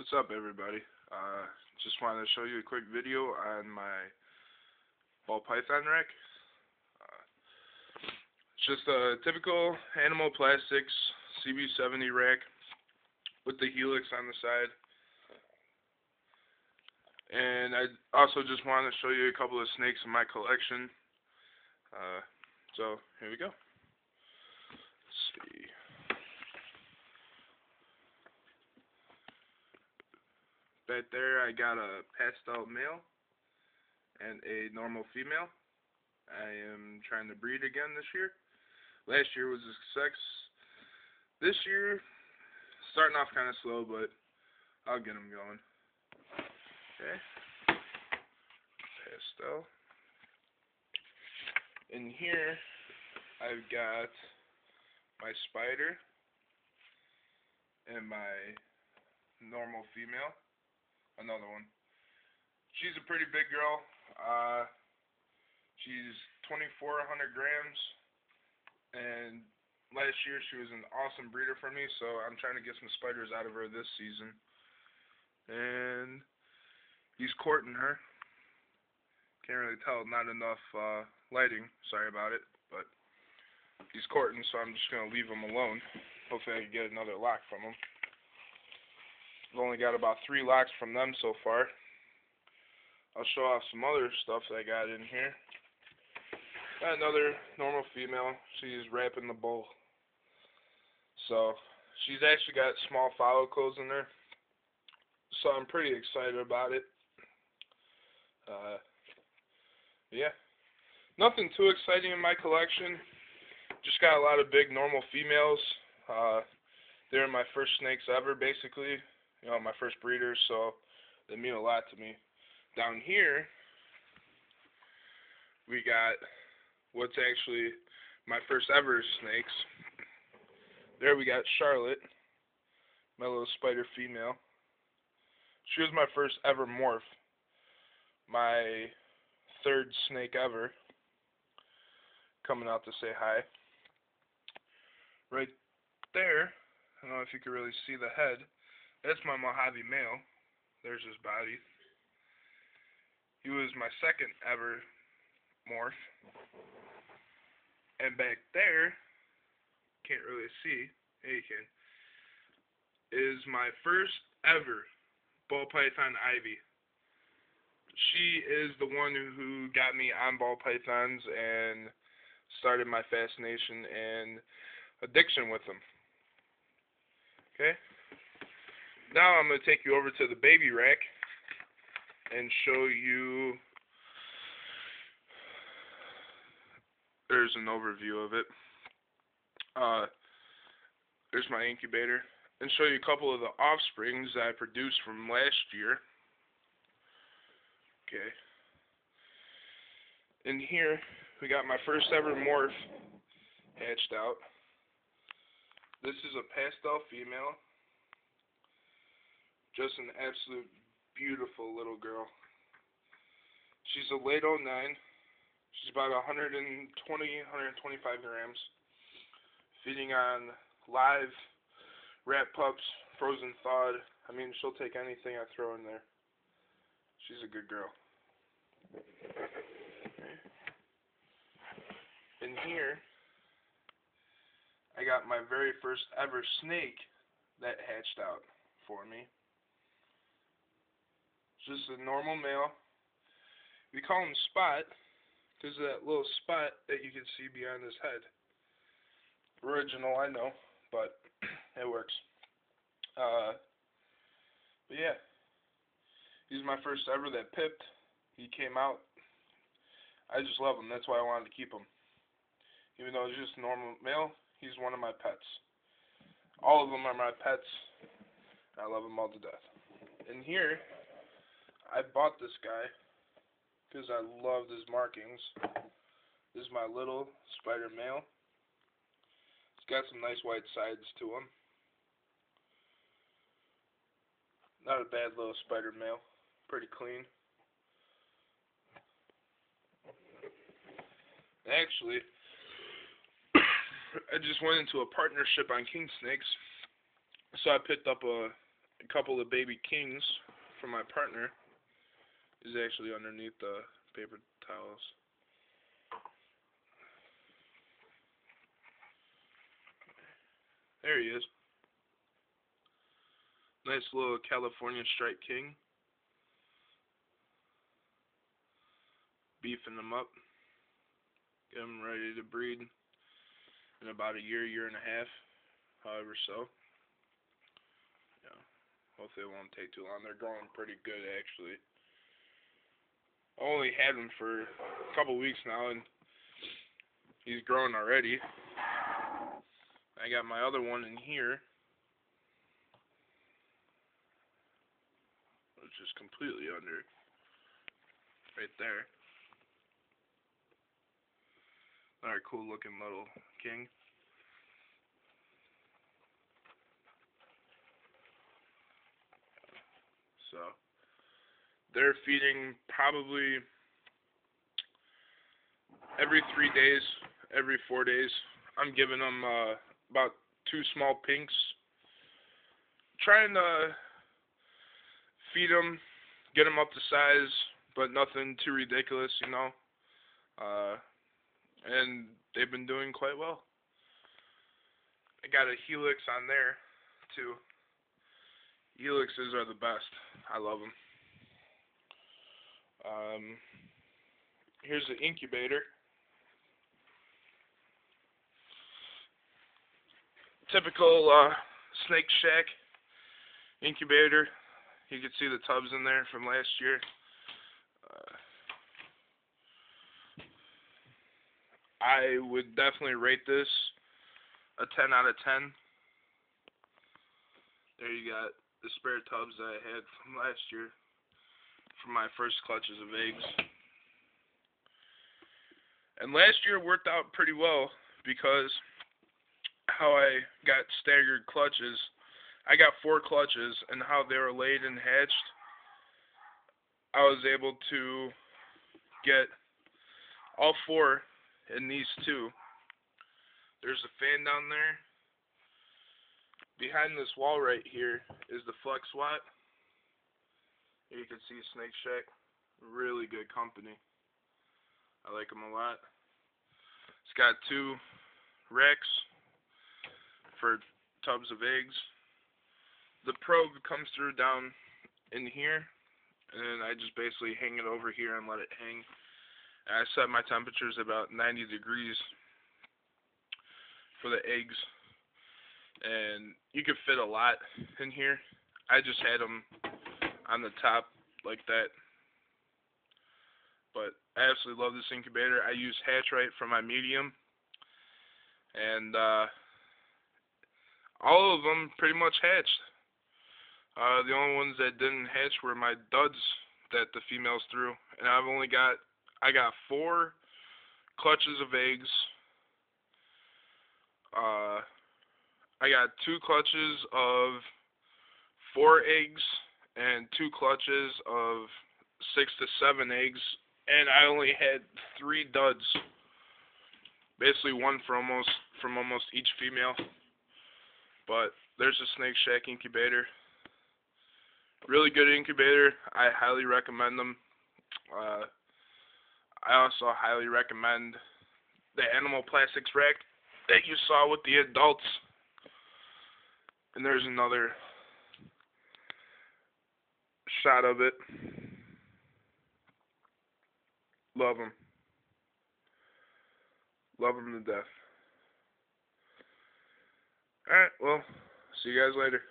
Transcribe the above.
What's up, everybody? Just wanted to show you a quick video on my ball python rack. It's just a typical Animal Plastics CB70 rack with the helix on the side. And I also just wanted to show you a couple of snakes in my collection. So here we go. Let's see. Right there, I got a pastel male and a normal female. I am trying to breed again this year. Last year was a success. This year, starting off kind of slow, but I'll get them going. Okay. Pastel. In here, I've got my spider and my normal female. Another one. She's a pretty big girl. She's 2,400 grams, and last year she was an awesome breeder for me, so I'm trying to get some spiders out of her this season. And he's courting her. Can't really tell, not enough lighting, sorry about it, but he's courting, so I'm just going to leave him alone. Hopefully I can get another lock from him. I've only got about 3 locks from them so far. I'll show off some other stuff that I got in here. Got another normal female. She's wrapping the bowl. So, she's actually got small follicles in there. So, I'm pretty excited about it. Yeah. Nothing too exciting in my collection. Just got a lot of big normal females. They're my first snakes ever, basically. You know, my first breeders, so they mean a lot to me. Down here, we got what's actually my first ever snakes. There we got Charlotte, my little spider female. She was my first ever morph. My 3rd snake ever. Coming out to say hi. Right there, I don't know if you can really see the head. That's my Mojave male. There's his body. He was my 2nd ever morph. And back there, can't really see, yeah you can, is my first ever ball python Ivy. She is the one who got me on ball pythons and started my fascination and addiction with them. Okay? Now I'm going to take you over to the baby rack and show you, there's an overview of it. There's my incubator, and show you a couple of the offsprings that I produced from last year. Okay. In here, we got my first ever morph hatched out. This is a pastel female. Just an absolute beautiful little girl. She's a late 09. She's about 120, 125 grams. Feeding on live rat pups, frozen thawed. I mean, she'll take anything I throw in there. She's a good girl. Okay. In here, I got my very first ever snake that hatched out for me. Just a normal male. We call him Spot because of that little spot that you can see behind his head. Original, I know, but it works. But yeah, he's my first ever that pipped. He came out. I just love him. That's why I wanted to keep him. Even though he's just a normal male, he's one of my pets. All of them are my pets. I love them all to death. In here, I bought this guy because I loved his markings. This is my little spider male. He's got some nice white sides to him. Not a bad little spider male. Pretty clean. Actually, I just went into a partnership on king snakes, so I picked up a a couple of baby kings from my partner is actually underneath the paper towels. There he is. Nice little California striped king. Beefing them up. Get them ready to breed in about a year, year and a half, however so. Yeah, hopefully it won't take too long. They're growing pretty good, actually. I only had him for a couple weeks now, and he's growing already. I got my other one in here, which is completely under, right there. Another cool looking little king. So they're feeding probably every 3 days, every 4 days. I'm giving them about 2 small pinks. Trying to feed them, get them up to size, but nothing too ridiculous, you know. And they've been doing quite well. I got a Helix on there, too. Helixes are the best. I love them. Here's the incubator. Typical Snake Shack incubator. You can see the tubs in there from last year. I would definitely rate this a 10 out of 10. There you got the spare tubs that I had from last year for my first clutches of eggs. And last year worked out pretty well because how I got staggered clutches. I got 4 clutches, and how they were laid and hatched, I was able to get all 4 in these 2. There's a fan down there. Behind this wall right here is the Flex Watt. Here you can see Snake Shack. Really good company. I like them a lot. It's got 2 racks for tubs of eggs. The probe comes through down in here, and I just basically hang it over here and let it hang. And I set my temperatures about 90 degrees for the eggs, and you could fit a lot in here. I just had them on the top like that, but I absolutely love this incubator. I use Hatch-Rite for my medium, and all of them pretty much hatched. The only ones that didn't hatch were my duds that the females threw, and I got 4 clutches of eggs. I got 2 clutches of 4 eggs and 2 clutches of 6 to 7 eggs, and I only had 3 duds. Basically 1 from almost each female. But there's a Snake Shack incubator. Really good incubator. I highly recommend them. I also highly recommend the Animal Plastics rack that you saw with the adults. And there's another shot of it. Love them. Love them to death. Alright, well, see you guys later.